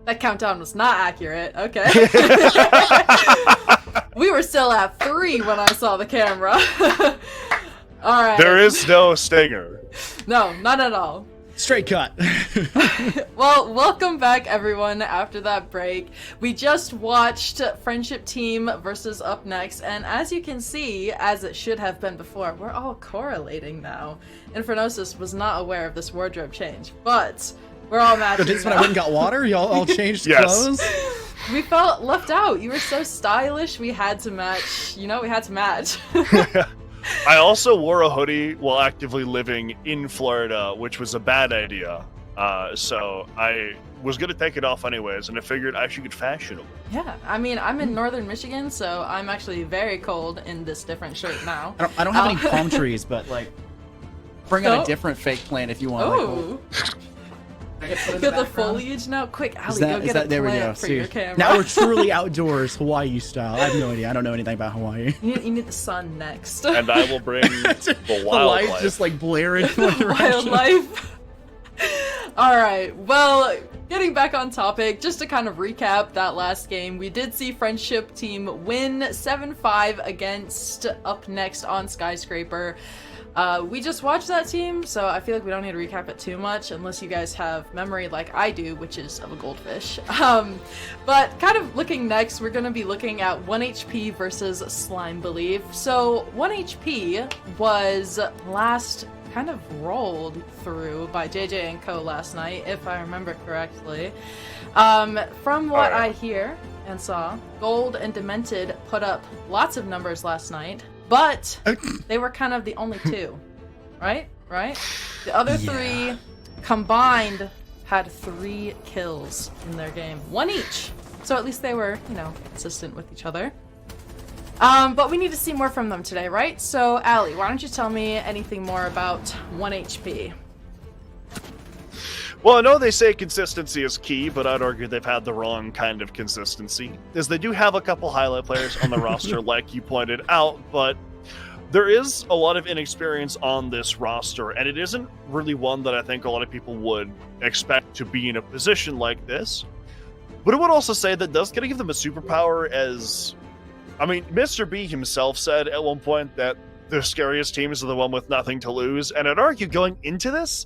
That countdown was not accurate. Okay. We were still at 3 when I saw the camera. All right. There is no stinger. No, not at all. Straight cut. Well, welcome back, everyone, after that break. We just watched Friendship Team versus Up Next, and as you can see, as it should have been before, we're all correlating now. Infernosis was not aware of this wardrobe change, but we're all matching. So this when I went and got water, y'all all changed Yes. clothes? We felt left out. You were so stylish, we had to match. You know, we had to match. I also wore a hoodie while actively living in Florida, which was a bad idea. So I was going to take it off anyways, and I figured I should get fashionable. Yeah, I mean, I'm in northern Michigan, so I'm actually very cold in this different shirt now. I don't have any palm trees, but like, bring out a different fake plant if you want. Oh. Like, Get the foliage now. Quick, Ali, go get a there we go. plant for See, your camera. now we're truly outdoors, Hawaii style. I have no idea. I don't know anything about Hawaii. You need the sun next. And I will bring the The wildlife. lights just like blaring. in one direction. Wildlife. All right. Well, getting back on topic, just to kind of recap that last game, we did see Friendship Team win 7-5 against Up Next on Skyscraper. We just watched that team, so I feel like we don't need to recap it too much unless you guys have memory like I do, which is of a goldfish. But kind of looking next, we're going to be looking at 1HP versus Slime Belief. So 1HP was last kind of rolled through by JJ and Co last night, if I remember correctly. From what I hear and saw, Gold and Demented put up lots of numbers last night. But they were kind of the only two, right? The other three combined had 3 kills in their game. 1 each. So at least they were, you know, consistent with each other. But we need to see more from them today, right? So, Ali, why don't you tell me anything more about 1HP? Well, I know they say consistency is key, but I'd argue they've had the wrong kind of consistency, as they do have a couple highlight players on the roster, like you pointed out, but there is a lot of inexperience on this roster, and it isn't really one that I think a lot of people would expect to be in a position like this. But I would also say that does kind of give them a superpower, as, I mean, Mr. B himself said at one point that the scariest teams are the one with nothing to lose, and I'd argue going into this,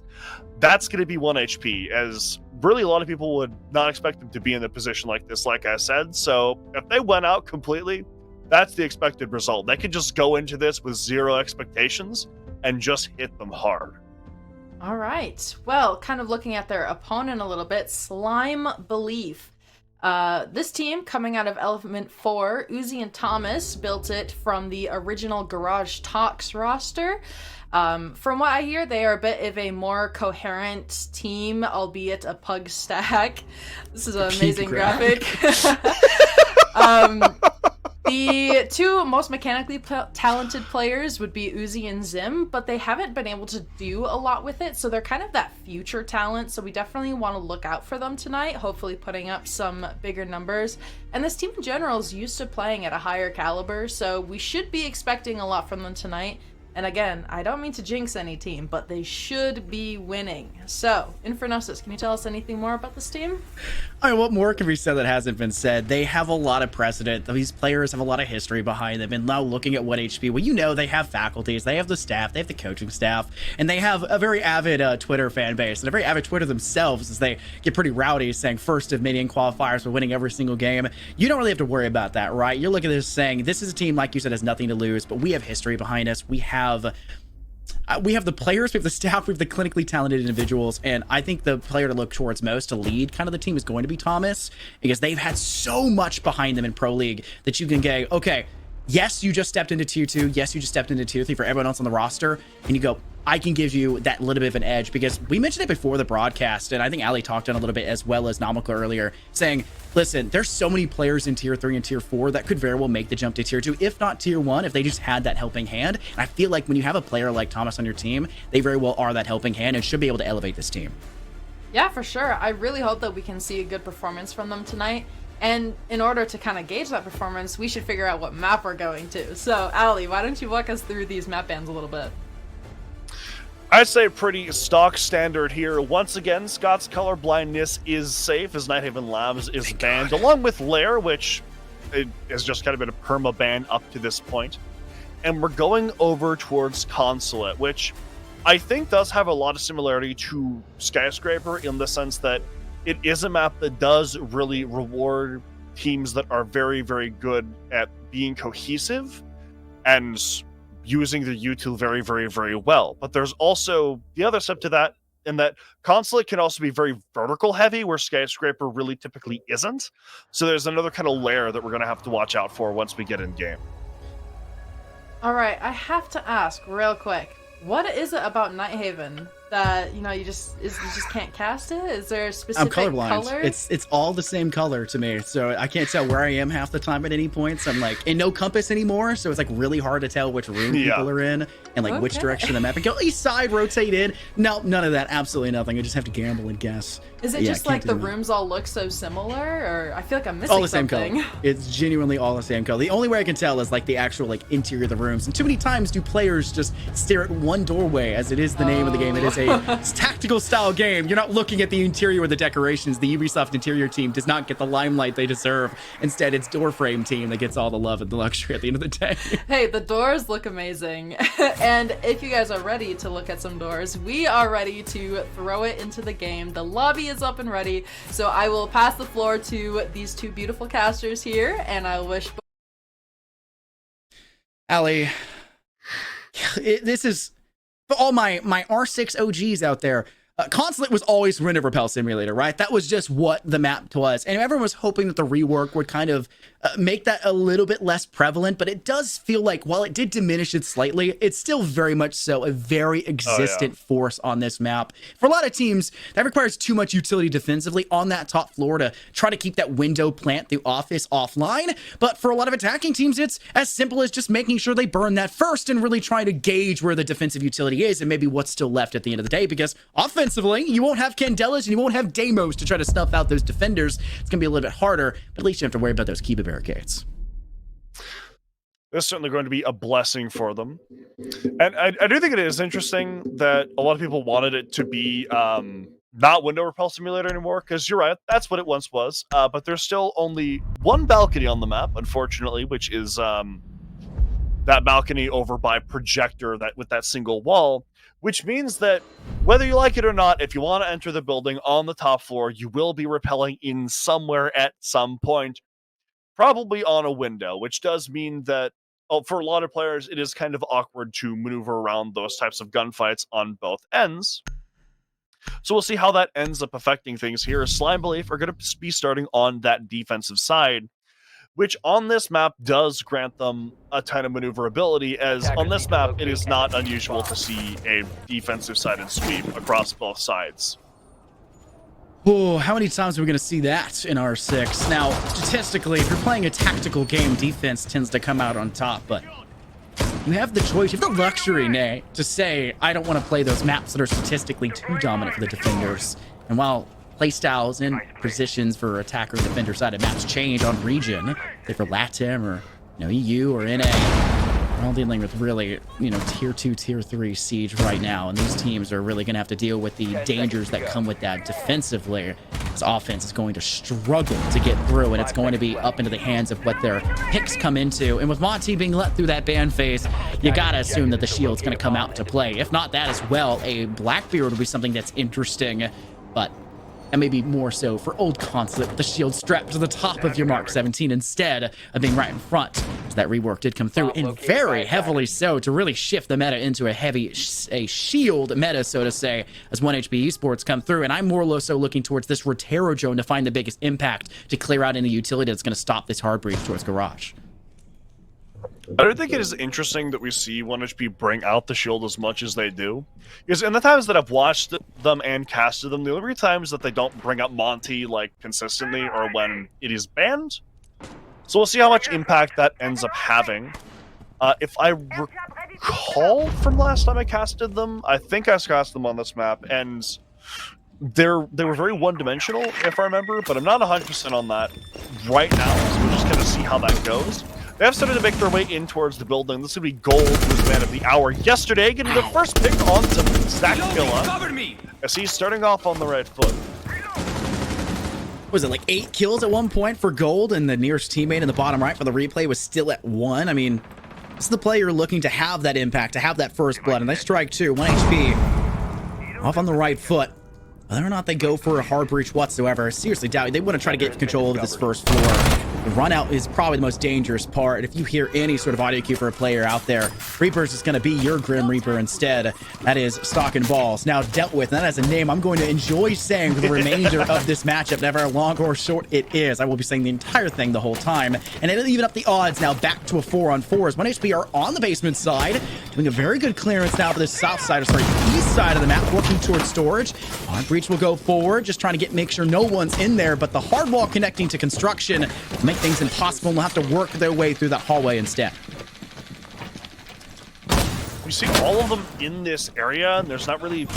that's going to be 1HP, as really a lot of people would not expect them to be in a position like this, like I said. So if they went out completely, that's the expected result. They could just go into this with 0 expectations and just hit them hard. All right. Well, kind of looking at their opponent a little bit, Slime Belief. This team, coming out of Element 4, Uzi and Thomas built it from the original Garage Talks roster. From what I hear, they are a bit of a more coherent team, albeit a pug stack. This is an amazing graphic. The 2 most mechanically talented players would be Uzi and Zim, but they haven't been able to do a lot with it, so they're kind of that future talent, so we definitely want to look out for them tonight, hopefully putting up some bigger numbers. And this team in general is used to playing at a higher caliber, so we should be expecting a lot from them tonight. And again, I don't mean to jinx any team, but they should be winning. So, Infernosis, can you tell us anything more about this team? All right, what more can be said that hasn't been said? They have a lot of precedent. These players have a lot of history behind them. And now looking at 1HP, well, you know, they have faculties, they have the staff, they have the coaching staff, and they have a very avid Twitter fan base, and a very avid Twitter themselves, as they get pretty rowdy saying first of many in qualifiers, we're winning every single game. You don't really have to worry about that, right? You're looking at this saying, this is a team, like you said, has nothing to lose, but we have history behind us. We have the players, we have the staff, we have the clinically talented individuals, and I think the player to look towards most to lead kind of the team is going to be Thomas, because they've had so much behind them in Pro League that you can go, okay, yes, you just stepped into tier 2, yes, you just stepped into tier 3 for everyone else on the roster, and you go, I can give you that little bit of an edge, because we mentioned it before the broadcast, and I think Ali talked on a little bit as well as Namaka earlier, saying, listen, there's so many players in tier 3 and tier 4 that could very well make the jump to tier 2, if not tier 1, if they just had that helping hand. And I feel like when you have a player like Thomas on your team, they very well are that helping hand and should be able to elevate this team. Yeah, for sure. I really hope that we can see a good performance from them tonight. And in order to kind of gauge that performance, we should figure out what map we're going to. So, Ali, why don't you walk us through these map bans a little bit? I'd say pretty stock standard here. Once again, Scott's colorblindness is safe as Nighthaven Labs is banned, along with Lair, which has just kind of been a perma ban up to this point. And we're going over towards Consulate, which I think does have a lot of similarity to Skyscraper in the sense that it is a map that does really reward teams that are very, very good at being cohesive and using the util very, very, very well. But there's also the other step to that, in that Consulate can also be very vertical heavy, where Skyscraper really typically isn't. So there's another kind of layer that we're going to have to watch out for once we get in game. All right, I have to ask real quick. What is it about Nighthaven that you just can't cast it? Is there a specific I'm colorblind. color? It's all the same color to me, so I can't tell where I am half the time at any points. I'm like in no compass anymore, so it's like really hard to tell which room people are in and like which direction the map. And go east side, rotate in. No, none of that. Absolutely nothing. I just have to gamble and guess. Is it just like the rooms all look so similar, or I feel like I'm missing all the same something? color. It's genuinely all the same color. The only way I can tell is like the actual like interior of the rooms. And too many times do players just stare at one doorway, as it is the name of the game. It is a tactical style game. You're not looking at the interior or the decorations. The Ubisoft interior team does not get the limelight they deserve. Instead, it's Doorframe team that gets all the love and the luxury at the end of the day. Hey, the doors look amazing. And if you guys are ready to look at some doors, we are ready to throw it into the game. The lobby is up and ready. So I will pass the floor to these two beautiful casters here, and I wish... Ali, this is... For all my R6 OGs out there, Consulate was always Rent a Repel Simulator, right? That was just what the map was. And everyone was hoping that the rework would kind of make that a little bit less prevalent, but it does feel like while it did diminish it slightly, it's still very much so a very existent force on this map. For a lot of teams, that requires too much utility defensively on that top floor to try to keep that window plant the office offline. But for a lot of attacking teams, it's as simple as just making sure they burn that first and really trying to gauge where the defensive utility is and maybe what's still left at the end of the day, because offensively, you won't have Candelas and you won't have Deimos to try to snuff out those defenders. It's going to be a little bit harder, but at least you have to worry about those Kiba barricades. It's certainly going to be a blessing for them. And I do think it is interesting that a lot of people wanted it to be not Window Repel Simulator anymore, because you're right, that's what it once was. But there's still only one balcony on the map, unfortunately, which is that balcony over by Projector, that with that single wall, which means that whether you like it or not, if you want to enter the building on the top floor, you will be rappelling in somewhere at some point, probably on a window, which does mean that for a lot of players, it is kind of awkward to maneuver around those types of gunfights on both ends. So we'll see how that ends up affecting things here. Slime Belief are going to be starting on that defensive side, which on this map does grant them a ton of maneuverability, as on this map, it is not unusual to see a defensive-sided sweep across both sides. Oh, how many times are we going to see that in R6? Now, statistically, if you're playing a tactical game, defense tends to come out on top, but you have the choice, you have the luxury, Nay, to say, I don't want to play those maps that are statistically too dominant for the defenders. And while playstyles and positions for attacker and defender side of maps change on region, say for LATAM or EU or NA, we're all dealing with really, tier 2, tier 3 siege right now, and these teams are really going to have to deal with the dangers that come with that defensively. This offense is going to struggle to get through, and it's going to be up into the hands of what their picks come into. And with Monty being let through that ban phase, you gotta assume that the shield's going to come out to play. If not that as well, a Blackbeard would be something that's interesting, but and maybe more so for old Consulate with the shield strapped to the top of your Mark 17 instead of being right in front. So that rework did come through, and very heavily so, to really shift the meta into a shield meta, so to say, as 1HP Esports come through. And I'm more so looking towards this Rotero drone to find the biggest impact to clear out any utility that's going to stop this hard breach towards Garage. I don't think it is interesting that we see 1HP bring out the shield as much as they do. Because in the times that I've watched them and casted them, the only times that they don't bring up Monty consistently are when it is banned. So we'll see how much impact that ends up having. If I recall from last time I casted them, I think I cast them on this map, and they were very one-dimensional, if I remember, but I'm not 100% on that right now, so we're just going to see how that goes. They have started to make their way in towards the building. This would be Gold, who's man of the hour yesterday, getting the first pick onto Zach Killa, as he's starting off on the right foot. Was it like 8 kills at one point for Gold, and the nearest teammate in the bottom right for the replay was still at 1? I mean, this is the player looking to have that impact, to have that first blood, and they strike too. 1 HP off on the right foot. Whether or not they go for a hard breach whatsoever, I seriously doubt it. They want to try to get control of this first floor. The run out is probably the most dangerous part. If you hear any sort of audio cue for a player out there, Reaper's is going to be your Grim Reaper instead. That is Stock and Balls. Now dealt with, and that has a name I'm going to enjoy saying for the remainder of this matchup, no matter how long or short it is. I will be saying the entire thing the whole time. And it'll even up the odds now back to a 4-on-4 as 1 HP are on the basement side, doing a very good clearance now for the south side, or sorry, east side of the map, working towards storage. Hard breach will go forward, just trying to make sure no one's in there, but the hard wall connecting to construction will make things impossible, and they'll have to work their way through that hallway instead. We see all of them in this area, and there's not really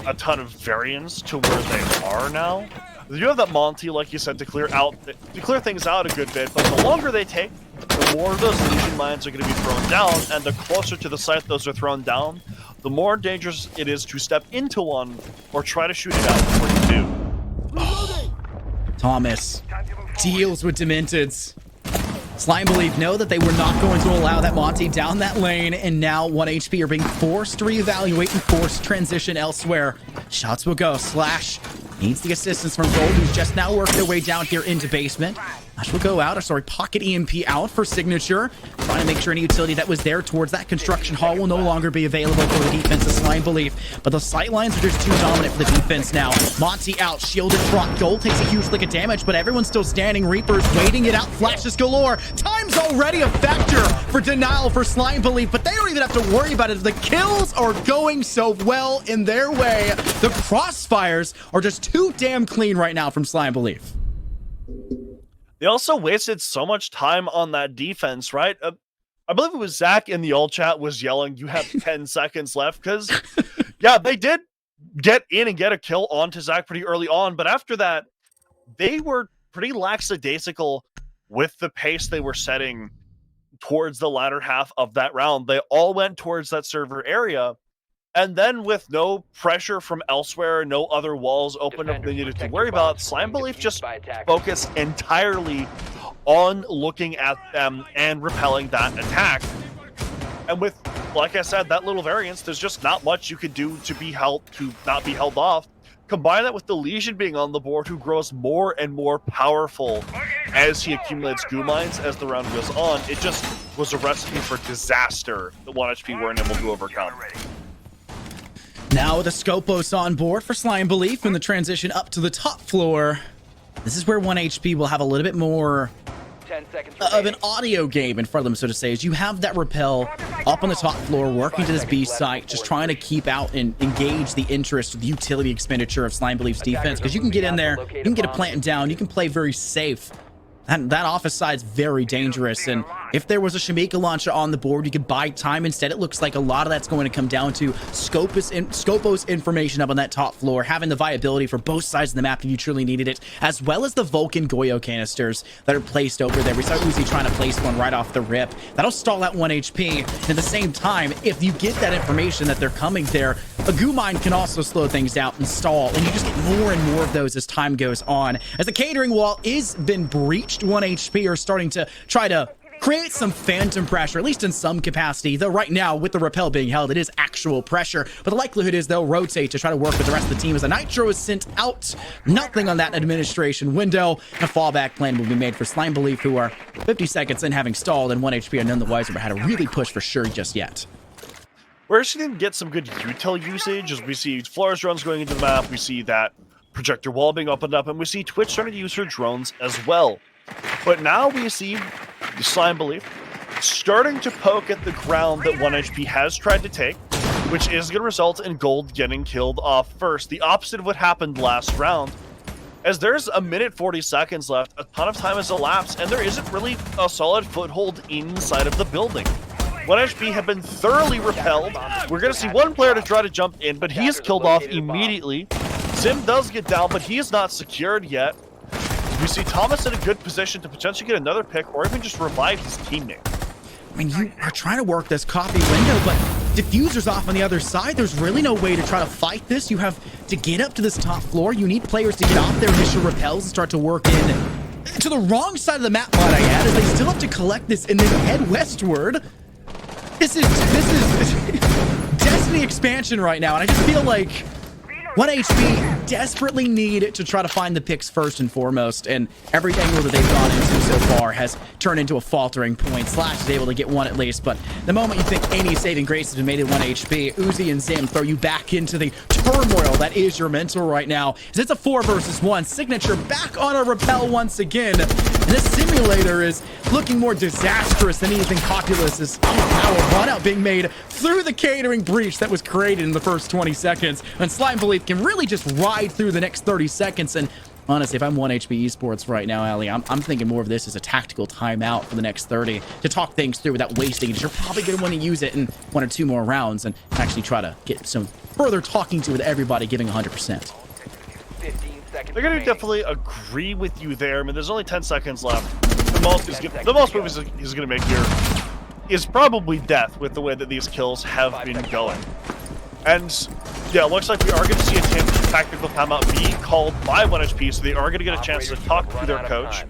a ton of variance to where they are now. You have that Monty, like you said, to clear things out a good bit, but the longer they take, the more of those Legion mines are going to be thrown down, and the closer to the site those are thrown down, the more dangerous it is to step into one or try to shoot it out before you do. Oh, Thomas deals with Dementeds. Slime Belief know that they were not going to allow that Monty down that lane, and now 1 HP are being forced to reevaluate and forced to transition elsewhere. Shots will go. Slash needs the assistance from Gold, who's just now worked their way down here into basement. Slash will go out, or sorry, Pocket EMP out for Signature, trying to make sure any utility that was there towards that construction hall will no longer be available for the defense of Slime Belief. But the sight lines are just too dominant for the defense now. Monty out, shielded front. Gold takes a huge lick of damage, but everyone's still standing. Reapers waiting it out, flashes galore. Time's already a factor for denial for Slime Belief, but they don't even have to worry about it. The kills are going so well in their way. The crossfires are just too damn clean right now from Slime Belief. They also wasted so much time on that defense, right? I believe it was Zach in the old chat was yelling, "You have 10 seconds left," because, yeah, they did get in and get a kill onto Zach pretty early on, but after that, they were pretty lackadaisical with the pace they were setting towards the latter half of that round. They all went towards that server area, and then with no pressure from elsewhere, no other walls open up they needed to worry about, Slime Belief just focused entirely on looking at them and repelling that attack. And with, like I said, that little variance, there's just not much you could do to not be held off. Combine that with the Legion being on the board, who grows more and more powerful as he accumulates goo mines as the round goes on. It just was a recipe for disaster that 1 HP weren't able to overcome. Now with the Scopos on board for Slime Belief in the transition up to the top floor. This is where 1 HP will have a little bit more 10 seconds of an audio game in front of them, so to say, as you have that rappel up on the top floor, working to this B site, just trying to keep out and engage the interest, the utility expenditure of Slime Belief's defense, because you can get in there, you can get a plant down, you can play very safe. That office side's very dangerous, and if there was a Shamika launcher on the board, you could buy time. Instead, it looks like a lot of that's going to come down to Scopos information up on that top floor, having the viability for both sides of the map if you truly needed it, as well as the Vulcan Goyo canisters that are placed over there. We saw Uzi trying to place one right off the rip. That'll stall out 1 HP. And at the same time, if you get that information that they're coming there, a goo mine can also slow things out and stall, and you just get more and more of those as time goes on. As the catering wall is been breached, 1 HP are starting to try to create some phantom pressure, at least in some capacity, though right now with the rappel being held, it is actual pressure, but the likelihood is they'll rotate to try to work with the rest of the team as the Nitro is sent out. Nothing on that administration window, and a fallback plan will be made for Slime Belief, who are 50 seconds in having stalled, and 1 HP are none the wiser about how to really push for sure just yet. We're actually going to get some good util usage as we see Flores drones going into the map, we see that projector wall being opened up, and we see Twitch starting to use her drones as well. But now we see the Slime Belief starting to poke at the ground that 1 HP has tried to take, which is going to result in Gold getting killed off first. The opposite of what happened last round, as there's a minute 40 seconds left, a ton of time has elapsed, and there isn't really a solid foothold inside of the building. 1 HP have been thoroughly repelled. We're going to see one player to try to jump in, but he is killed off immediately. Zim does get down, but he is not secured yet. We see Thomas in a good position to potentially get another pick or even just revive his teammate. I mean, you are trying to work this copy window, but Diffuser's off on the other side. There's really no way to try to fight this. You have to get up to this top floor. You need players to get off their initial repels and start to work in to the wrong side of the map, might I add, as they still have to collect this and then head westward. This is Destiny expansion right now, and I just feel like 1HP desperately need to try to find the picks first and foremost, and every angle that they've gone into so far has turned into a faltering point. Slash is able to get one at least, but the moment you think any saving grace has been made at 1HP, Uzi and Zim throw you back into the turmoil that is your mentor right now. As it's a 4 versus 1, Signature back on a repel once again, and this simulator is looking more disastrous than anything Populous' power run out being made through the catering breach that was created in the first 20 seconds, and Slime Belief can really just ride through the next 30 seconds. And honestly, if I'm 1HP Esports right now, Ali, I'm thinking more of this as a tactical timeout for the next 30 to talk things through without wasting it. You're probably going to want to use it in 1 or 2 more rounds and actually try to get some further talking to with everybody giving 100%. They're going to definitely agree with you there. I mean, there's only 10 seconds left. The most moves he's going to make here is probably death with the way that these kills have been going. And yeah, it looks like we are going to see a tactical timeout be called by 1HP, so they are going to get a chance to talk to their coach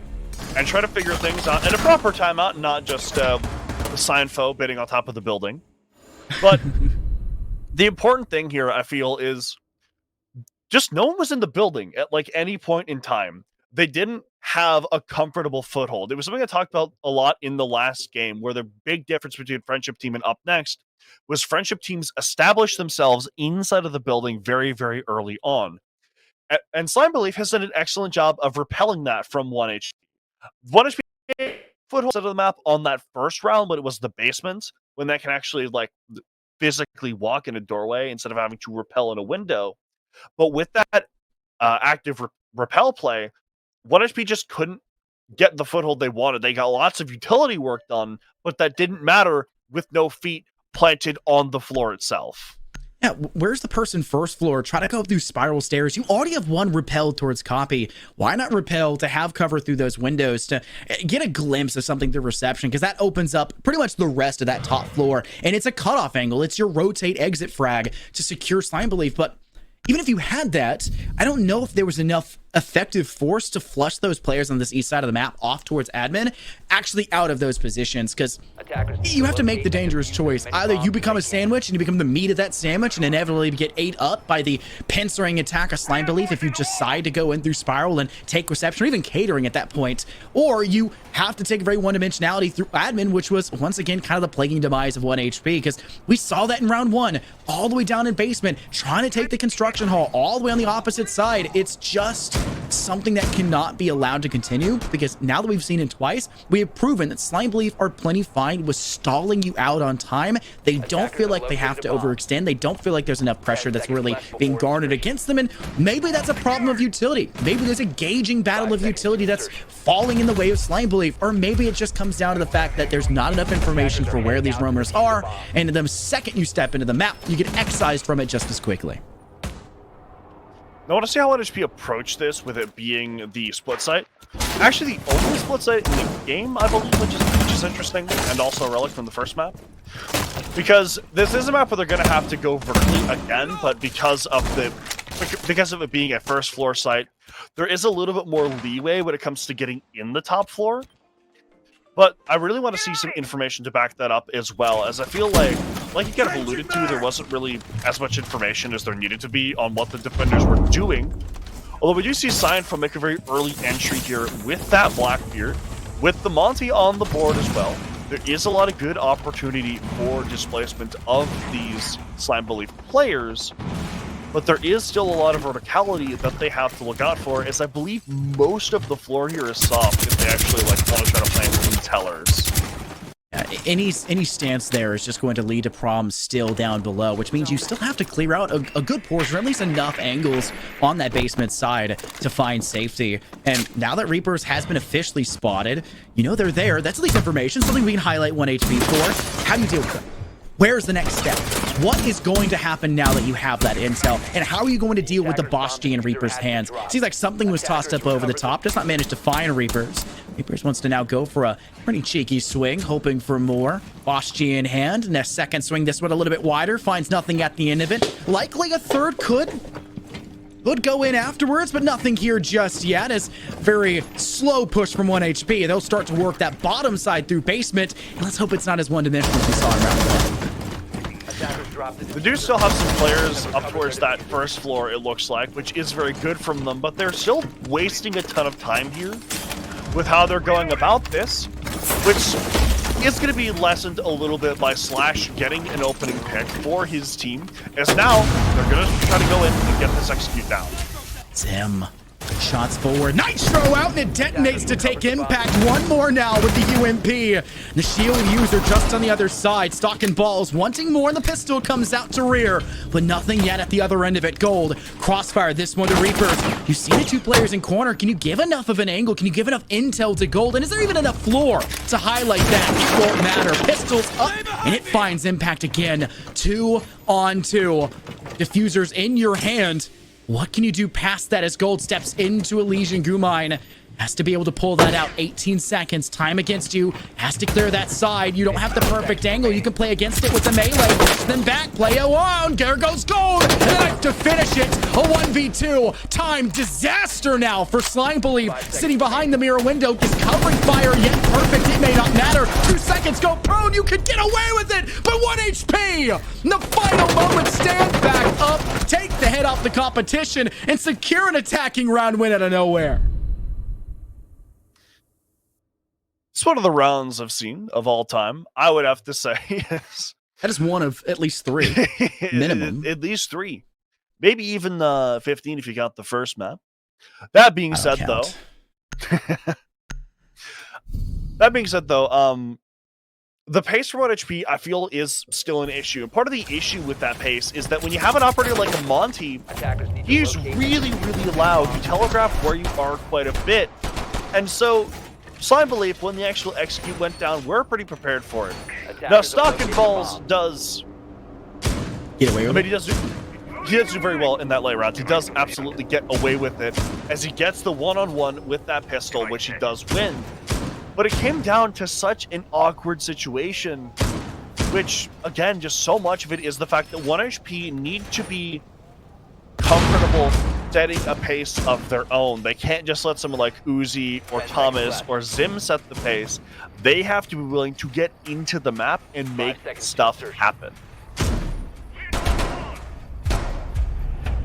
and try to figure things out in a proper timeout, not just the Seinfo bidding on top of the building. But the important thing here, I feel, is just no one was in the building at like any point in time. They didn't have a comfortable foothold. It was something I talked about a lot in the last game, where the big difference between Friendship Team and Up Next was Friendship Teams established themselves inside of the building very, very early on. And Slime Belief has done an excellent job of repelling that from 1HP. 1HP foothold of the map on that first round, when it was the basement, when they can actually like physically walk in a doorway instead of having to repel in a window. But with that active repel play, 1HP just couldn't get the foothold they wanted. They got lots of utility work done, but that didn't matter with no feet planted on the floor itself. Yeah, where's the person first floor? Try to go up through spiral stairs. You already have one repelled towards copy. Why not repel to have cover through those windows to get a glimpse of something through reception? Because that opens up pretty much the rest of that top floor. And it's a cutoff angle. It's your rotate exit frag to secure Slime Belief. But even if you had that, I don't know if there was enough effective force to flush those players on this east side of the map off towards admin actually out of those positions, because you have to make the dangerous choice. Either you become a sandwich and you become the meat of that sandwich and inevitably get ate up by the pincering attack of Slime Belief if you decide to go in through spiral and take reception or even catering at that point, or you have to take very one-dimensionality through admin, which was once again kind of the plaguing demise of 1HP, because we saw that in round 1 all the way down in basement trying to take the construction hall all the way on the opposite side. It's just something that cannot be allowed to continue, because now that we've seen it twice, we have proven that Slime Belief are plenty fine with stalling you out on time. They don't feel like they have to overextend. They don't feel like there's enough pressure that's really being garnered against them, and maybe that's a problem of utility. Maybe there's a gauging battle of utility that's falling in the way of Slime Belief, or maybe it just comes down to the fact that there's not enough information for where these roamers are, and the second you step into the map, you get excised from it just as quickly. I want to see how 1HP approach this, with it being the split site. Actually, the only split site in the game, I believe, which is interesting, and also a relic from the first map. Because this is a map where they're going to have to go vertically again, but because of it being a first floor site, there is a little bit more leeway when it comes to getting in the top floor. But I really want to see some information to back that up as well, as I feel like you kind of alluded to, there wasn't really as much information as there needed to be on what the defenders were doing. Although we do see Seinfeld make a very early entry here with that Blackbeard, with the Monty on the board as well. There is a lot of good opportunity for displacement of these Slime Belief players, but there is still a lot of verticality that they have to look out for, as I believe most of the floor here is soft if they actually want to try to plant some tellers. Any stance there is just going to lead to problems still down below, which means you still have to clear out a good portion, or at least enough angles on that basement side to find safety. And now that Reapers has been officially spotted, you know they're there. That's at least information, something we can highlight 1HP for. How do you deal with them? Where's the next step? What is going to happen now that you have that intel? And how are you going to deal with the Boschy and Reaper's hands? Seems like something was tossed up over the top. Does not manage to find Reapers. Reapers wants to now go for a pretty cheeky swing, hoping for more. Boschy in hand. Next second swing, this one a little bit wider. Finds nothing at the end of it. Likely a third could go in afterwards, but nothing here just yet. As very slow push from 1HP. They'll start to work that bottom side through basement. And let's hope it's not as one-dimensional as we saw in round one. They do still have some players up towards that first floor, it looks like, which is very good from them, but they're still wasting a ton of time here with how they're going about this, which is going to be lessened a little bit by Slash getting an opening pick for his team, as now they're going to try to go in and get this execute down. Zim. Shots forward. Nitro out, and it detonates to take impact. One more now with the UMP. The shield user just on the other side. Stocking balls, wanting more, and the pistol comes out to rear. But nothing yet at the other end of it. Gold. Crossfire, this one to Reapers. You see the two players in corner. Can you give enough of an angle? Can you give enough intel to Gold? And is there even enough floor to highlight that? It won't matter. Pistols up, and it finds impact again. 2 on 2. Diffusers in your hand. What can you do past that as Gold steps into Elysian Gumine? Has to be able to pull that out. 18 seconds. Time against you. Has to clear that side. You don't have the perfect angle. You can play against it with the melee. Then back. Play alone. There goes Gold. And then to finish it. A 1v2. Time disaster now for Slime Belief. Sitting behind the mirror window. Is covering fire yet perfect. It may not matter. 2 seconds. Go prone. You could get away with it. But 1 HP. In the final moment. Stand back up. Take the head off the competition. And secure an attacking round win out of nowhere. It's one of the rounds I've seen of all time, I would have to say. Yes. That is one of at least 3 minimum. At least 3, maybe even 15 if you count the first map. That being said, though, the pace for 1HP I feel is still an issue. And part of the issue with that pace is that when you have an operator like a Monty, he's really, really loud. You telegraph where you are quite a bit, and so Slime Belief, when the actual execute went down, we're pretty prepared for it. Now, Stocking Balls does get away with it. He does do very well in that late round. He does absolutely get away with it as he gets the one-on-one with that pistol, which he does win. But it came down to such an awkward situation, which, again, just so much of it is the fact that 1HP need to be comfortable setting a pace of their own. They can't just let someone like Uzi or Thomas or Zim set the pace. They have to be willing to get into the map and make stuff happen.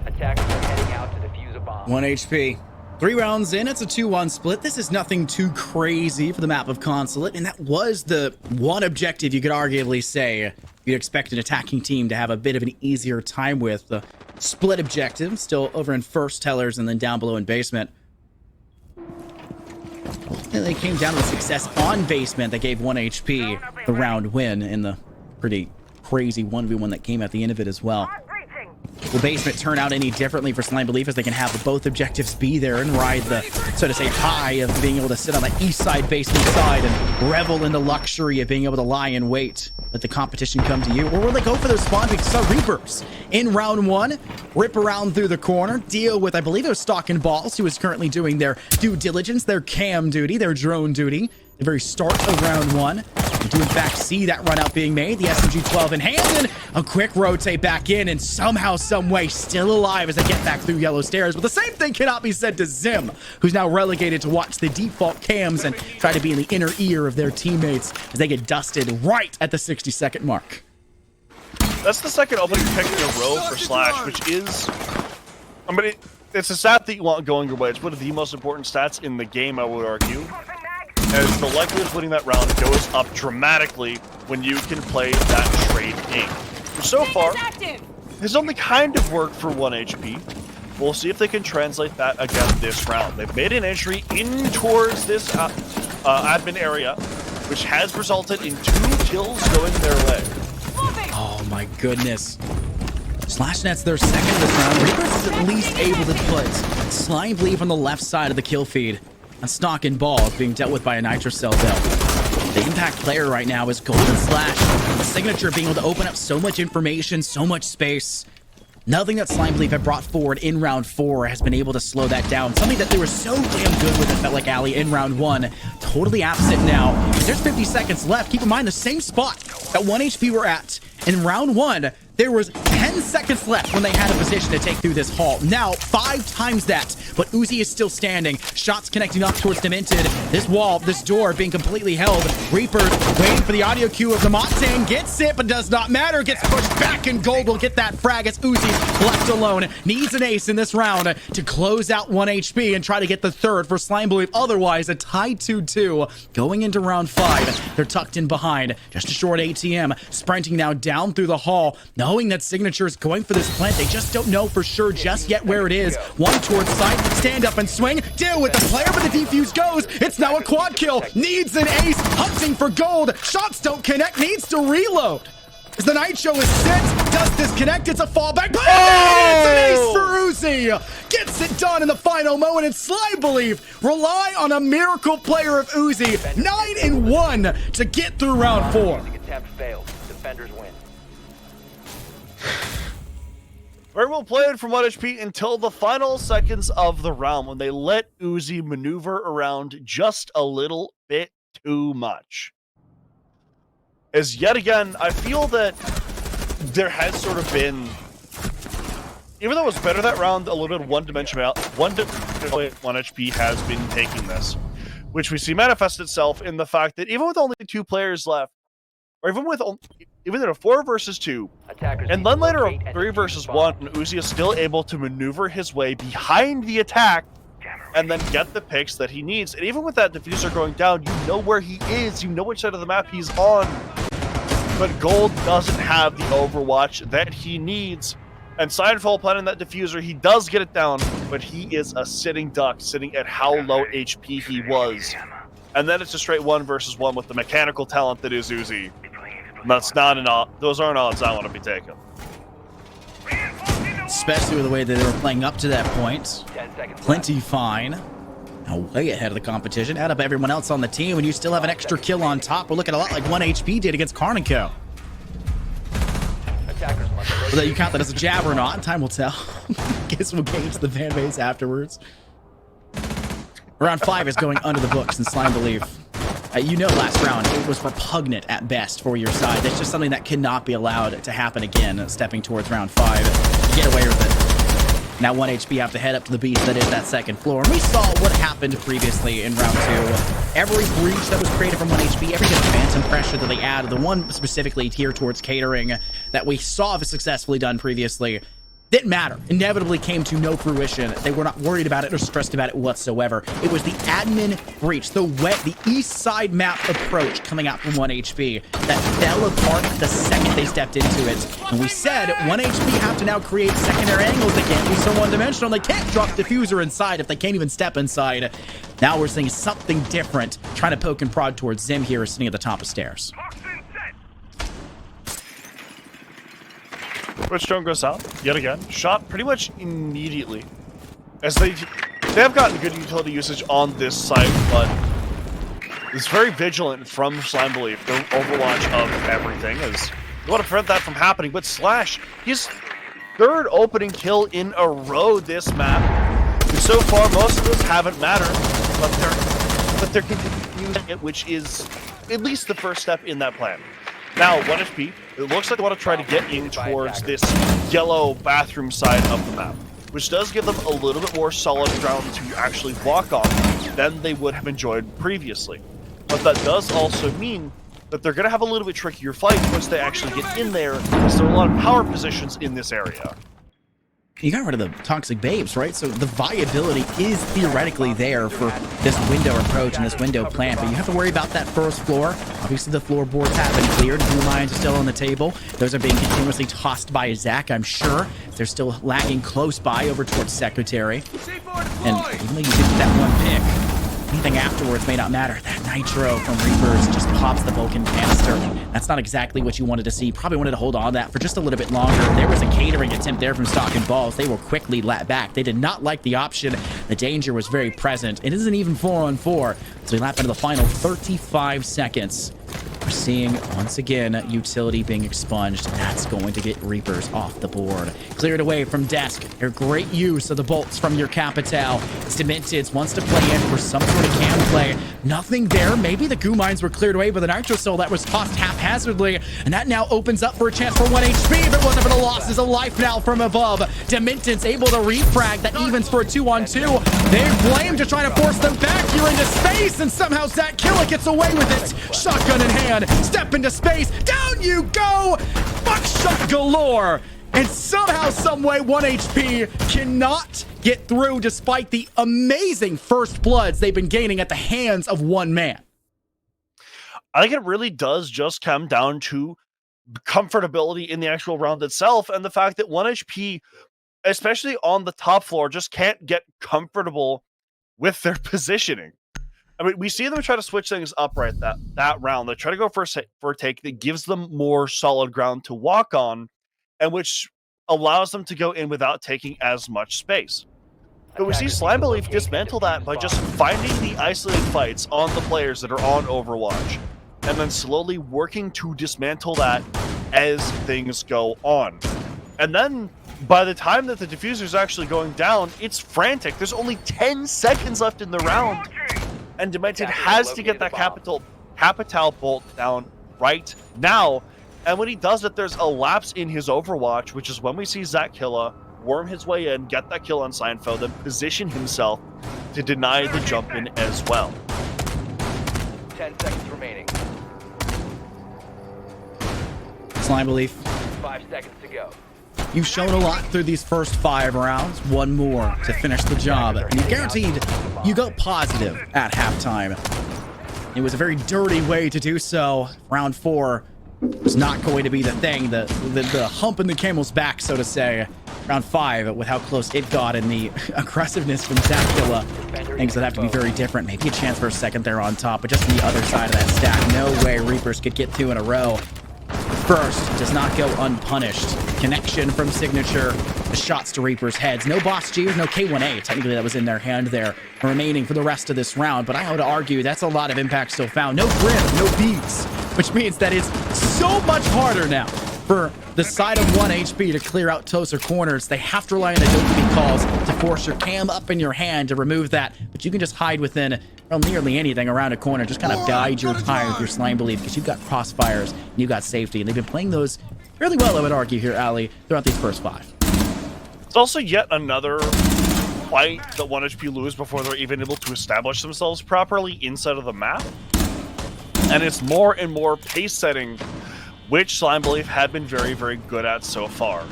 Attackers are heading out to defuse a bomb. 1 HP. 3 rounds in, it's a 2-1 split. This is nothing too crazy for the map of Consulate, and that was the one objective you could arguably say you'd expect an attacking team to have a bit of an easier time with. The split objective still over in first tellers and then down below in basement. They came down with success on basement that gave 1 HP the round win in the pretty crazy 1v1 that came at the end of it as well. Will basement turn out any differently for Slime Belief as they can have both objectives be there and ride the, so to say, high of being able to sit on the east side basement side and revel in the luxury of being able to lie in wait, let the competition come to you? Or will they go for their spawn because saw Reapers in round 1, rip around through the corner, deal with, I believe it was Stocking Balls, who is currently doing their due diligence, their cam duty, their drone duty, the very start of round 1. We do in fact see that run out being made. The SMG-12 in hand, and a quick rotate back in, and somehow, some way, still alive as they get back through yellow stairs. But the same thing cannot be said to Zim, who's now relegated to watch the default cams and try to be in the inner ear of their teammates as they get dusted right at the 60-second mark. That's the second opening pick in a row for Slash, which is, I mean, it's a stat that you want going your way. It's one of the most important stats in the game, I would argue, as the likelihood of winning that round goes up dramatically when you can play that trade game. So far, has only kind of worked for 1 HP. We'll see if they can translate that again this round. They've made an entry in towards this admin area, which has resulted in 2 kills going their way. Oh my goodness. Slashnet's their second this round. Reapers is at least able to put Slime Belief on the left side of the kill feed. And Stocking Balls being dealt with by a Nitro Cell though. The impact player right now is Golden Slash. The Signature being able to open up so much information, so much space. Nothing that Slime Belief had brought forward in round 4 has been able to slow that down. Something that they were so damn good with, it felt like, Ali, in round 1. Totally absent now. There's 50 seconds left. Keep in mind, the same spot that 1HP were at in round 1. There was 10 seconds left when they had a position to take through this hall. Now, 5 times that, but Uzi is still standing. Shots connecting up towards Demented. This wall, this door being completely held. Reaper waiting for the audio cue of the Montang. Gets it, but does not matter. Gets pushed back, and Gold will get that frag as Uzi's left alone. Needs an ace in this round to close out 1HP and try to get the third for Slime Belief. Otherwise, a tie 2-2 going into round 5. They're tucked in behind. Just a short ATM. Sprinting now down through the hall. Knowing that Signature is going for this plant, they just don't know for sure just yet where it is. One towards side, stand up and swing, deal with the player, but the defuse goes. It's now a quad kill, needs an ace, hunting for gold. Shots don't connect, needs to reload. As the Nitro is set, does disconnect, it's a fallback. It's an ace for Uzi. Gets it done in the final moment, and Slime Belief rely on a miracle player of Uzi. 9-1 to get through round 4. Attempt failed. Defenders win. Very well played from 1HP until the final seconds of the round when they let Uzi maneuver around just a little bit too much. As yet again, I feel that there has sort of been, even though it was better that round, a little bit of one-dimensional, 1HP has been taking this, which we see manifest itself in the fact that even with only 2 players left, or even in a 4 versus 2, and then later a 3 versus 1, Uzi is still able to maneuver his way behind the attack and then get the picks that he needs. And even with that diffuser going down, you know where he is, you know which side of the map he's on. But Gold doesn't have the overwatch that he needs. And Sidefall planning that diffuser, he does get it down, but he is a sitting duck, sitting at how low HP he was. And then it's a straight 1 versus 1 with the mechanical talent that is Uzi. And that's not an odd. Those aren't odds I want to be taking. Especially with the way that they were playing up to that point. Plenty fine. Now way ahead of the competition. Add up everyone else on the team, and you still have an extra kill on top. We're looking a lot like 1HP did against Carnico. Whether you count that as a jab or not, time will tell. Guess we'll gauge the fan base afterwards. Round 5 is going under the books in Slime Belief. You know, last round, it was repugnant at best for your side. That's just something that cannot be allowed to happen again, stepping towards round 5. Get away with it. Now 1HP have to head up to the beast that is that second floor. And we saw what happened previously in round 2. Every breach that was created from 1HP, every bit of phantom pressure that they added, the one specifically geared towards catering that we saw successfully done previously, didn't matter. Inevitably came to no fruition. They were not worried about it or stressed about it whatsoever. It was the admin breach, the east side map approach coming out from 1HP that fell apart the second they stepped into it. And we said 1HP have to now create secondary angles. They can't be so one-dimensional. They can't drop diffuser inside if they can't even step inside. Now we're seeing something different, trying to poke and prod towards Zim here, sitting at the top of stairs. Which drone goes out yet again, shot pretty much immediately, as they have gotten good utility usage on this site, but it's very vigilant from Slime Belief. Their overwatch of everything is they want to prevent that from happening. But Slash, his 3rd opening kill in a row this map, and so far most of those haven't mattered, but they're continuing it, which is at least the first step in that plan. Now, 1HP, it looks like they want to try to get in towards this yellow bathroom side of the map, which does give them a little bit more solid ground to actually walk on than they would have enjoyed previously. But that does also mean that they're going to have a little bit trickier fight once they actually get in there, because there are a lot of power positions in this area. You got rid of the toxic babes, right? So the viability is theoretically there for this window approach and this window plant, but you have to worry about that first floor. Obviously, the floorboards have been cleared. Blue lines are still on the table. Those are being continuously tossed by Zach, I'm sure. They're still lagging close by over towards Secretary. And even though you did get that one pick, anything afterwards may not matter. That Nitro from Reapers just pops the Vulcan canister. That's not exactly what you wanted to see. Probably wanted to hold on to that for just a little bit longer. There was a catering attempt there from Stock and Balls. They were quickly let back. They did not like the option The danger was very present. It isn't even 4-on-4. So we lap into the final 35 seconds. We're seeing, once again, utility being expunged. That's going to get Reapers off the board. Cleared away from desk. Your great use of the bolts from your Capital. Dementeds wants to play in for some sort of cam play. Nothing there. Maybe the goo mines were cleared away, but the Nitro Soul that was tossed haphazardly. And that now opens up for a chance for 1 HP. If it wasn't for the losses of life now from above. Demented's able to refrag. That evens for a 2-on-2. They blame to try to force them back here into space. And somehow Zach Killa gets away with it. Shotgun in hand. Step into space. Down you go. Buckshot galore. And somehow, someway, 1 HP cannot get through despite the amazing first bloods they've been gaining at the hands of one man. I think it really does just come down to comfortability in the actual round itself, and the fact that 1 HP, especially on the top floor, just can't get comfortable with their positioning. I mean, we see them try to switch things up right that round. They try to go for a take that gives them more solid ground to walk on, and which allows them to go in without taking as much space. But we see Slime Belief dismantle that by just finding the isolated fights on the players that are on Overwatch, and then slowly working to dismantle that as things go on. And then, by the time that the diffuser is actually going down, it's frantic. There's only 10 seconds left in the round. And Demented has to get that Capital bolt down right now. And when he does it, there's a lapse in his Overwatch, which is when we see Zach Killa worm his way in, get that kill on Seinfeld, and position himself to deny the jump in as well. 10 seconds remaining. Slime Belief. 5 seconds to go. You've shown a lot through these first 5 rounds. One more to finish the job. And you guaranteed you go positive at halftime. It was a very dirty way to do so. Round 4 was not going to be the thing, the hump in the camel's back, so to say. Round 5, with how close it got and the aggressiveness from Zakula, things that have to be very different. Maybe a chance for a second there on top, but just on the other side of that stack, no way Reapers could get 2 in a row. First does not go unpunished. Connection from Signature. The shots to Reaper's heads. No boss G's, no K1A. Technically, that was in their hand there, remaining for the rest of this round. But I would argue that's a lot of impact still found. No Grim, no beats, which means that it's so much harder now for the side of 1 HP to clear out closer corners. They have to rely on the Dokumi calls to force your cam up in your hand to remove that. But you can just hide within, well, nearly anything around a corner. Just kind of guide your time with your Slime Belief, because you've got crossfires and you've got safety. And they've been playing those fairly well, I would argue here, Ali, throughout these first 5. It's also yet another fight that 1 HP lose before they're even able to establish themselves properly inside of the map. And it's more and more pace setting, which Slime Belief had been very, very good at so far.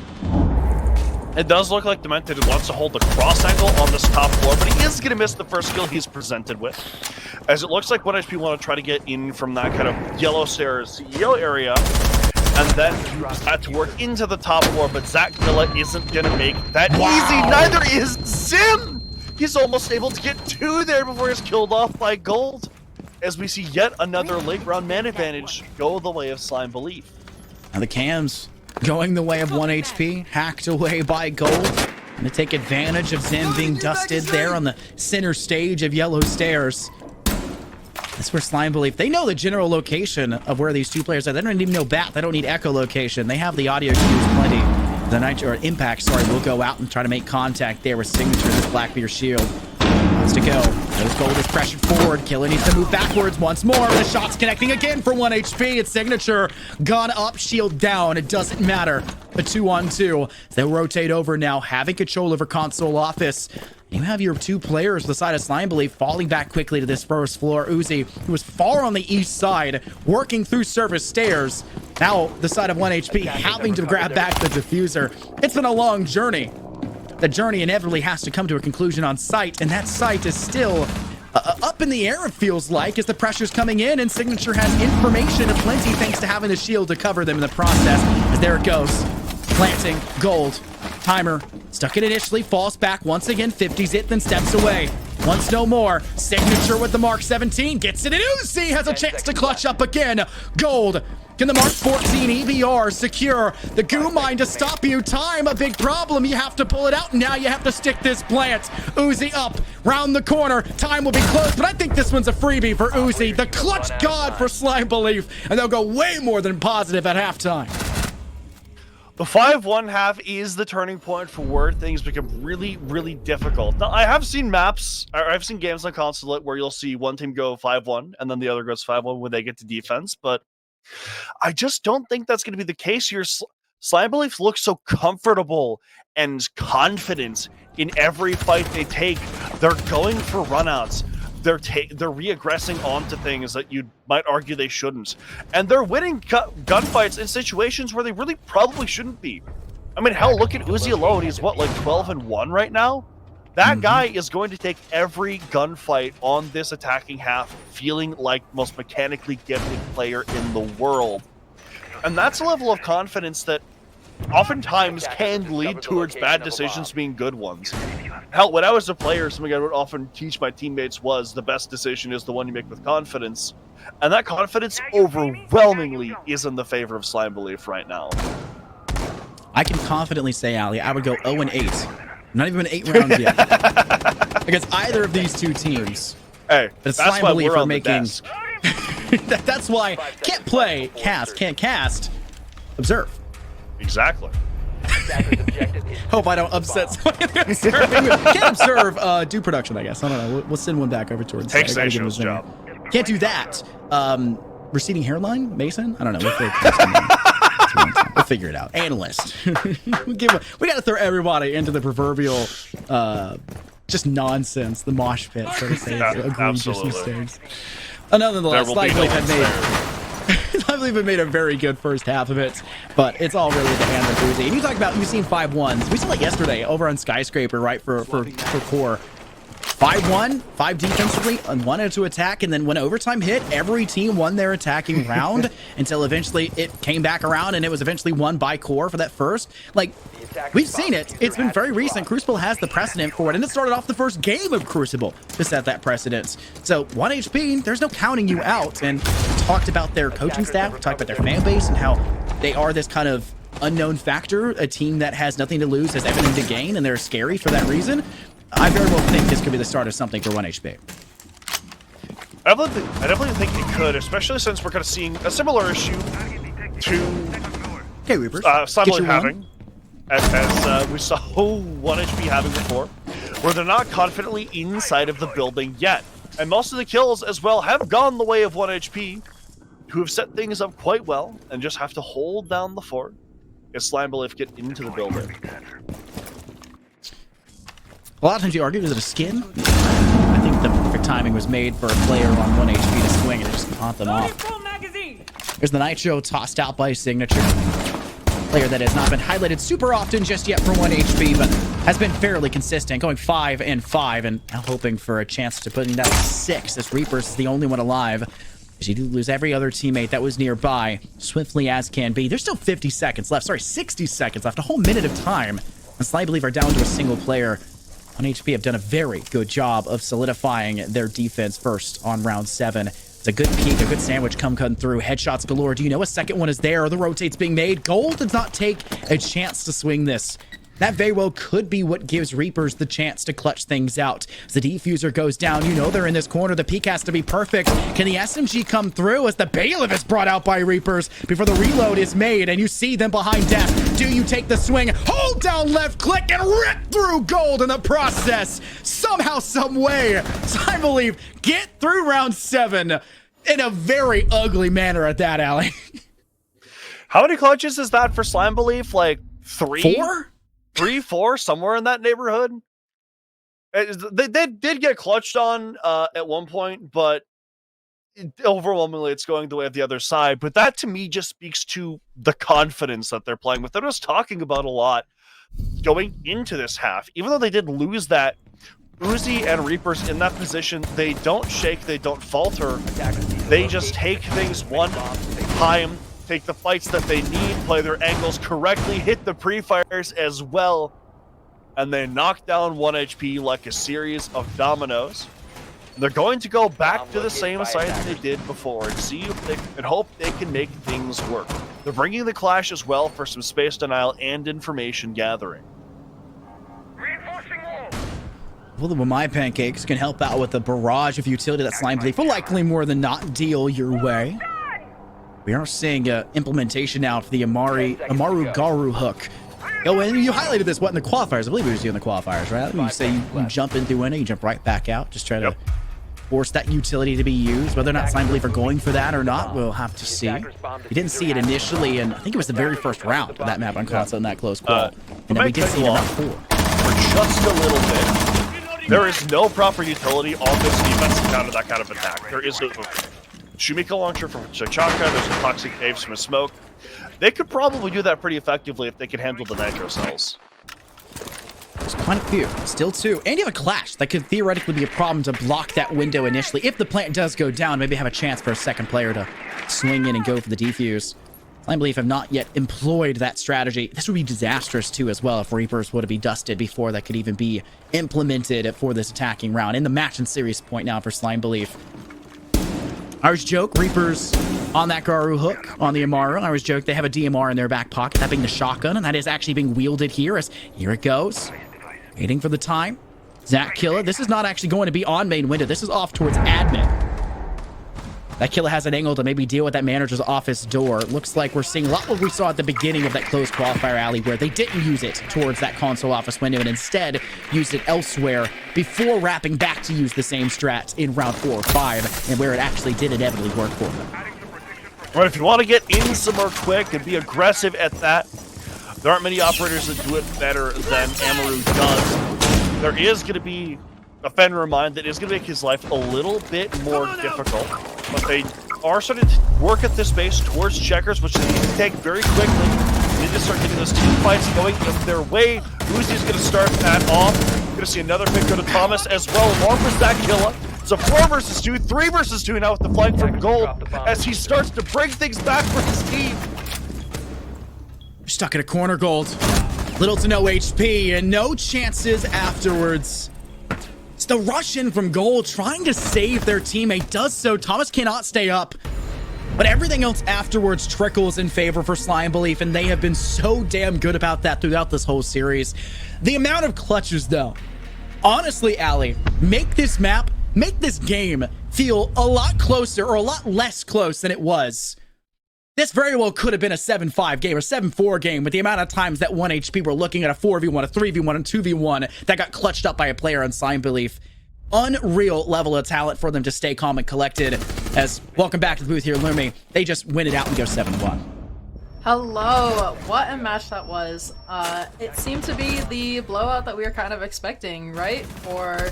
It does look like Demented wants to hold the cross angle on this top floor, but he is going to miss the first kill he's presented with. As it looks like 1 HP want to try to get in from that kind of yellow stairs CEO area, and then had to work into the top floor, but Zach Killa isn't going to make that easy. Neither is Zim! He's almost able to get 2 there before he's killed off by Gold, as we see yet another late round man advantage go the way of Slime Belief. Now the cams going the way of 1 HP, hacked away by Gold. Gonna take advantage of Zim being dusted there on the center stage of yellow stairs. That's where Slime Belief, they know the general location of where these two players are. They don't even know BAT. They don't need echolocation. They have the audio cues plenty. The Nitro, or Impact, sorry, will go out and try to make contact there with Signature, this Blackbeard shield. Wants to go. Those Gold is pressured forward. Killer needs to move backwards once more. The shot's connecting again for 1 HP. It's Signature. Gone up, shield down. It doesn't matter. A 2-on-2. They'll rotate over now, having control over console office. You have your 2 players, the side of Slime Belief, falling back quickly to this first floor. Uzi, who was far on the east side, working through service stairs. Now, the side of 1 HP having to grab back the diffuser. It's been a long journey. The journey inevitably has to come to a conclusion on site, and that site is still up in the air, it feels like, as the pressure's coming in, and Signature has information aplenty thanks to having the shield to cover them in the process. As there it goes. Planting, Gold. Timer, stuck it initially, falls back once again, 50s it, then steps away. Once no more, Signature with the Mark 17, gets it in. Uzi has a chance to clutch up again. Gold Can the Mark 14 EBR secure the goo mine to stop you? Time, a big problem. You have to pull it out. Now you have to stick this plant. Uzi up, round the corner. Time will be close, but I think this one's a freebie for Uzi. The clutch god for Slime Belief, and they'll go way more than positive at halftime. The 5-1 half is the turning point for where things become really, really difficult. Now, I have seen maps, or I've seen games on Consulate where you'll see one team go 5-1 and then the other goes 5-1 when they get to defense, but I just don't think that's going to be the case here. Slime Belief looks so comfortable and confident in every fight they take. They're going for runouts. They're re-aggressing onto things that you might argue they shouldn't. And they're winning gunfights in situations where they really probably shouldn't be. I mean, hell, look at Uzi alone. He's, what, like 12-1 right now? That guy is going to take every gunfight on this attacking half feeling like the most mechanically gifted player in the world. And that's a level of confidence that oftentimes can lead towards bad decisions being good ones. Hell, when I was a player, something I would often teach my teammates was the best decision is the one you make with confidence. And that confidence overwhelmingly is in the favor of Slime Belief right now. I can confidently say, Ali, I would go 0-8. Not even 8 rounds yet against either of these two teams. Hey, but that's why we're on making. the desk. That's why can't play, cast, can't cast, observe. Exactly. Hope I don't upset someone observing. Can't observe, do production, I guess. I don't know. We'll send one back over towards Takes Aisho's job. Can't do that. Receding hairline, Mason? I don't know. We'll figure it out. Analyst. We got to throw everybody into the proverbial, just nonsense, the mosh pit, so to say. Egregious mistakes. Nonetheless, I believe it made a very good first half of it, but it's all really the hand of Uzi. And you talk about, you've seen 5-1s. We saw it yesterday over on Skyscraper, right, for Core. 5-1, 5 defensively, and 1 to attack, and then when overtime hit, every team won their attacking round until eventually it came back around, and it was eventually won by Core for that first. Like, we've seen it. It's been very recent. Crucible has the precedent for it, and it started off the first game of Crucible to set that precedence. So 1HP, there's no counting you out, and we talked about their coaching staff, we talked about their fan base, and how they are this kind of unknown factor, a team that has nothing to lose, has everything to gain, and they're scary for that reason. I very well think this could be the start of something for 1HP. I definitely think it could, especially since we're kind of seeing a similar issue to Reapers. Slime having, as we saw 1HP having before, where they're not confidently inside of the building yet. And most of the kills as well have gone the way of 1HP, who have set things up quite well and just have to hold down the fort as Slime Belief get into the building. A lot of times you argue, is it a skin? I think the perfect timing was made for a player on 1HP to swing and it just caught them off. There's the Nitro tossed out by Signature. Player that has not been highlighted super often just yet for 1HP, but has been fairly consistent, going 5-5 and now hoping for a chance to put in that 6 as Reapers is the only one alive. As you do lose every other teammate that was nearby, swiftly as can be. There's still 50 seconds left, sorry, 60 seconds left, a whole minute of time. And Slime Belief are down to a single player. 1HP have done a very good job of solidifying their defense first on round 7. It's a good peek, a good sandwich cutting through. Headshots galore. Do you know a second one is there? The rotates being made. Gold does not take a chance to swing this. That very well could be what gives Reapers the chance to clutch things out. As the defuser goes down, you know they're in this corner. The peek has to be perfect. Can the SMG come through as the bailiff is brought out by Reapers before the reload is made and you see them behind death? Do you take the swing? Hold down left click and rip through Gold in the process. Somehow, some way, Slime Belief get through round 7 in a very ugly manner at that, alley. How many clutches is that for Slime Belief? Like 3? 4? 3, 4, somewhere in that neighborhood. They did get clutched on at one point, but overwhelmingly it's going the way of the other side. But that to me just speaks to the confidence that they're playing with. They're just talking about a lot going into this half. Even though they did lose that, Uzi and Reapers in that position, they don't shake, they don't falter. They just take things one time, take the fights that they need, play their angles correctly, hit the pre-fires as well, and they knock down 1HP like a series of dominoes. They're going to go back to the same site that they did before and see if they and hope they can make things work. They're bringing the Clash as well for some space denial and information gathering. Well, the My Pancakes can help out with the barrage of utility that Slime Belief will likely more than not deal your way. We are seeing implementation now for the Amaru Garu hook. Oh, and you highlighted this, what, in the qualifiers? I believe it was you in the qualifiers, right? You say you jump in through window, you jump right back out, just try to force that utility to be used. Whether or not Slime Belief are going for that or not, we'll have to see. We didn't see it initially, and I think it was the very first round of that map on console in that close qual. And then we did see it in round 4. For just a little bit. There is no proper utility on this defense to counter that kind of attack. There is a Shumika launcher from Chachaka, there's a Toxic Caves from a smoke. They could probably do that pretty effectively if they could handle the nitro cells. There's quite a few. Still 2. And you have a Clash that could theoretically be a problem to block that window initially. If the plant does go down, maybe have a chance for a second player to swing in and go for the defuse. Slime Belief have not yet employed that strategy. This would be disastrous too as well if Reapers would have been dusted before that could even be implemented for this attacking round. In the match and series point now for Slime Belief. Irish joke, Reapers on that Garu hook on the Amaru. Irish joke, they have a DMR in their back pocket, that being the shotgun, and that is actually being wielded here as here it goes. Waiting for the time. Zach Killa, this is not actually going to be on main window. This is off towards admin. That Killa has an angle to maybe deal with that manager's office door. Looks like we're seeing a lot what we saw at the beginning of that closed qualifier alley where they didn't use it towards that console office window and instead used it elsewhere before wrapping back to use the same strat in round 4 or 5 and where it actually did inevitably work for them. Right, if you want to get in somewhere quick and be aggressive at that, there aren't many operators that do it better than Amaru does. There is going to be a fan remind that is going to make his life a little bit more difficult, but they are starting to work at this base towards checkers, which they need to take very quickly. They need to start getting those team fights going in their way. Uzi's going to start that off. Going to see another pick go to Thomas as well, along with Zach Killa. It's a 4 versus 2, 3 versus 2 now with the flank from Gold as he starts to bring things back for his team. We're stuck in a corner, Gold. Little to no HP and no chances afterwards. It's the rush in from Gold trying to save their teammate. Does so. Thomas cannot stay up. But everything else afterwards trickles in favor for Slime Belief, and they have been so damn good about that throughout this whole series. The amount of clutches, though. Honestly, Ali, make this map, make this game feel a lot closer or a lot less close than it was. This very well could have been a 7-5 game or 7-4 game with the amount of times that 1HP were looking at a 4v1, a 3v1, and 2v1 that got clutched up by a player on Slime Belief. Unreal level of talent for them to stay calm and collected. As welcome back to the booth here, Lumi. They just win it out and go 7-1. Hello, what a match that was. It seemed to be the blowout that we were kind of expecting, right? For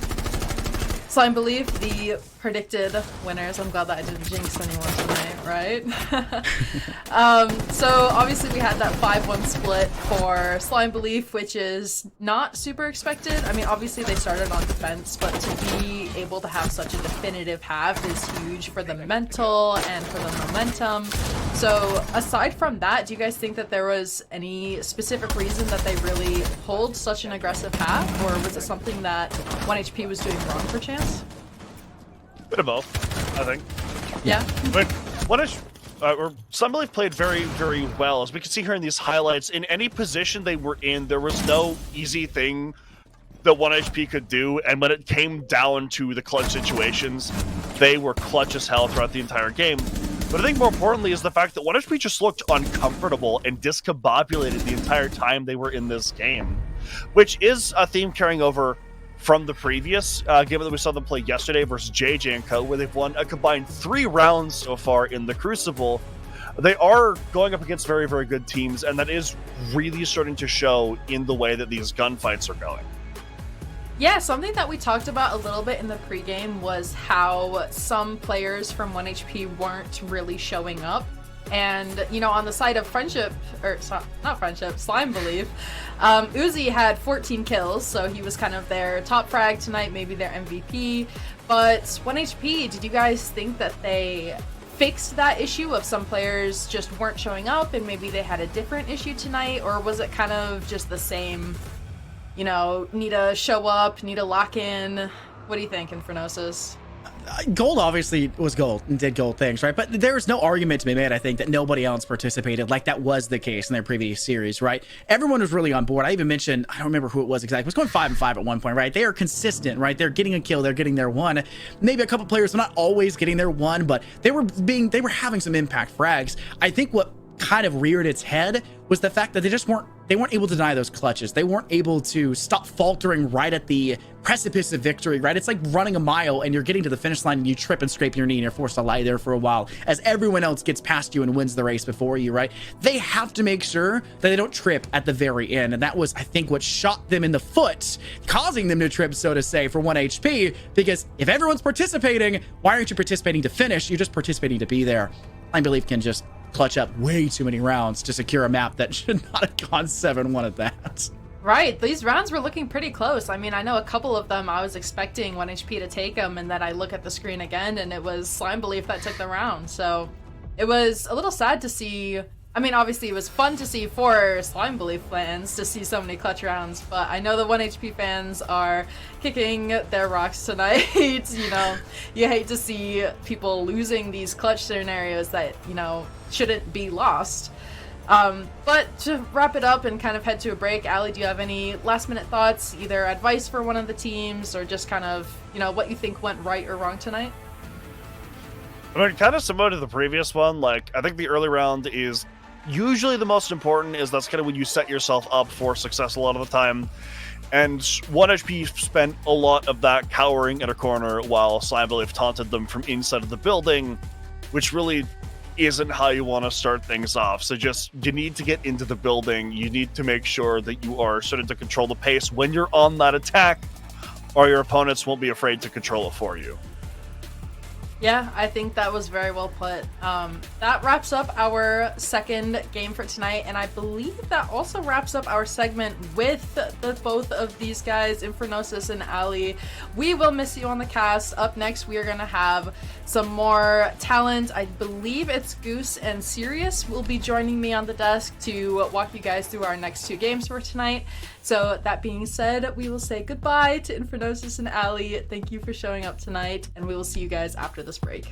Slime Belief, the predicted winners. I'm glad that I didn't jinx anyone tonight, right? So obviously we had that 5-1 split for Slime Belief, which is not super expected. I mean, obviously they started on defense, but to be able to have such a definitive half is huge for the mental and for the momentum. So aside from that, do you guys think that there was any specific reason that they really pulled such an aggressive half, or was it something that 1HP was doing wrong per chance? Bit of both, I think. Yeah. But Slime Belief played very, very well. As we can see here in these highlights, in any position they were in, there was no easy thing that 1HP could do, and when it came down to the clutch situations, they were clutch as hell throughout the entire game. But I think more importantly is the fact that 1HP just looked uncomfortable and discombobulated the entire time they were in this game, which is a theme carrying over from the previous game that we saw them play yesterday versus JJ & Co., where they've won a combined 3 rounds so far in the Crucible. They are going up against very, very good teams, and that is really starting to show in the way that these gunfights are going. Yeah, something that we talked about a little bit in the pregame was how some players from 1HP weren't really showing up. And, you know, on the side of Friendship, or not Friendship, Slime Belief, Uzi had 14 kills, so he was kind of their top frag tonight, maybe their MVP. But 1HP, did you guys think that they fixed that issue of some players just weren't showing up and maybe they had a different issue tonight? Or was it kind of just the same, you know, need to show up, need to lock in? What do you think, Infernosis? Gold obviously was gold and did gold things, right? But there's no argument to be made, I think, that nobody else participated like that was the case in their previous series, right? Everyone was really on board. I even mentioned, I don't remember who it was exactly. It was going 5-5 at one point, right? They are consistent, right? They're getting a kill, they're getting their one. Maybe a couple players are not always getting their one, but they were having some impact frags. I think what kind of reared its head was the fact that they weren't able to deny those clutches. They weren't able to stop faltering right at the precipice of victory, right? It's like running a mile and you're getting to the finish line and you trip and scrape your knee and you're forced to lie there for a while as everyone else gets past you and wins the race before you, right? They have to make sure that they don't trip at the very end. And that was, I think, what shot them in the foot, causing them to trip, so to say, for 1HP, because if everyone's participating, why aren't you participating to finish? You're just participating to be there. I believe can just clutch up way too many rounds to secure a map that should not have gone 7-1 at that. Right, these rounds were looking pretty close. I mean, I know a couple of them I was expecting 1HP to take them, and then I look at the screen again and it was Slime Belief that took the round. So it was a little sad to see. I mean, obviously it was fun to see for Slime Belief fans to see so many clutch rounds, but I know the 1HP fans are kicking their rocks tonight. You know, you hate to see people losing these clutch scenarios that, you know, shouldn't be lost. But to wrap it up and kind of head to a break, Ali, do you have any last minute thoughts, either advice for one of the teams or just kind of, you know, what you think went right or wrong tonight? I mean, kind of similar to the previous one, like, I think the early round is usually the most important, is that's kind of when you set yourself up for success a lot of the time. And 1HP spent a lot of that cowering in a corner while Slime Belief taunted them from inside of the building, which really isn't how you want to start things off. So just, you need to get into the building. You need to make sure that you are starting to control the pace when you're on that attack, or your opponents won't be afraid to control it for you. Yeah, I think that was very well put. That wraps up our second game for tonight, and I believe that also wraps up our segment with the both of these guys, Infernosis and Ali. We will miss you on the cast. Up next, we are going to have some more talent. I believe it's Goose and Sirius will be joining me on the desk to walk you guys through our next two games for tonight. So that being said, we will say goodbye to Infernosis and Ali. Thank you for showing up tonight, and we will see you guys after this break.